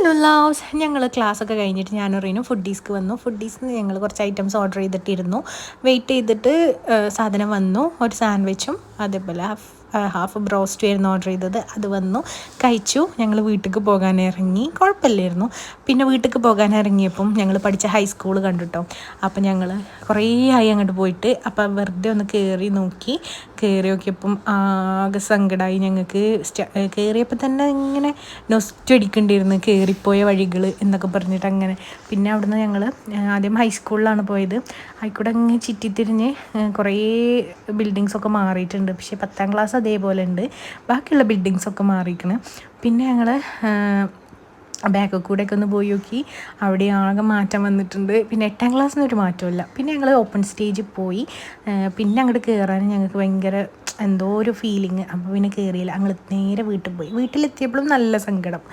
Hello loves, ഞങ്ങൾ ക്ലാസ്സൊക്കെ കഴിഞ്ഞിട്ട് ഞാനും റീനും ഫുഡീസ്ക്ക് വന്നു. ഫുഡീസിന് ഞങ്ങൾ കുറച്ച് ഐറ്റംസ് ഓർഡർ ചെയ്തിട്ടിരുന്നു. വെയിറ്റ് ചെയ്തിട്ട് സാധനം വന്നു. ഒരു സാൻഡ്വിച്ചും അതേപോലെ ഹാഫ് ബ്രോസ്റ്റ് ആയിരുന്നു ഓർഡർ ചെയ്തത്. അത് വന്നു, കഴിച്ചു. ഞങ്ങൾ വീട്ടിലേക്ക് പോകാൻ ഇറങ്ങി. കുഴപ്പമില്ലായിരുന്നു. പിന്നെ വീട്ടിലേക്ക് പോകാൻ ഇറങ്ങിയപ്പം ഞങ്ങൾ പഠിച്ച ഹൈസ്കൂൾ കണ്ടിട്ടോ. അപ്പം ഞങ്ങൾ കുറേ ആയി അങ്ങോട്ട് പോയിട്ട്. അപ്പം വെറുതെ ഒന്ന് കയറി നോക്കിയപ്പം ആകെ സങ്കടമായി ഞങ്ങൾക്ക്. കയറിയപ്പോൾ തന്നെ ഇങ്ങനെ നൊസ്റ്റ് അടിക്കേണ്ടിയിരുന്നു, കയറിപ്പോയ വഴികൾ എന്നൊക്കെ പറഞ്ഞിട്ട്. അങ്ങനെ പിന്നെ അവിടുന്ന് ഞങ്ങൾ ആദ്യം ഹൈസ്കൂളിലാണ് പോയത്. ആയിക്കൂടെ അങ്ങ് ചുറ്റിത്തിരിഞ്ഞ് കുറേ ബിൽഡിങ്സൊക്കെ മാറിയിട്ടുണ്ട്. പക്ഷേ 10ാം ക്ലാസ് അതേപോലെ ഉണ്ട്, ബാക്കിയുള്ള ബിൽഡിങ്സൊക്കെ മാറിയിരിക്കണം. പിന്നെ ഞങ്ങൾ ബാക്കിൽ കൂടെയൊക്കെ ഒന്ന് പോയി നോക്കി. അവിടെ ആകെ മാറ്റം വന്നിട്ടുണ്ട്. പിന്നെ 8ാം ക്ലാസ്സിന് ഒരു മാറ്റമില്ല. പിന്നെ ഞങ്ങൾ ഓപ്പൺ സ്റ്റേജിൽ പോയി. പിന്നെ അങ്ങോട്ട് കയറാൻ ഞങ്ങൾക്ക് ഭയങ്കര എന്തോ ഒരു ഫീലിങ്. അപ്പോൾ പിന്നെ കയറിയില്ല. ഞങ്ങൾ നേരെ വീട്ടിൽ പോയി. വീട്ടിലെത്തിയപ്പോഴും നല്ല സങ്കടം.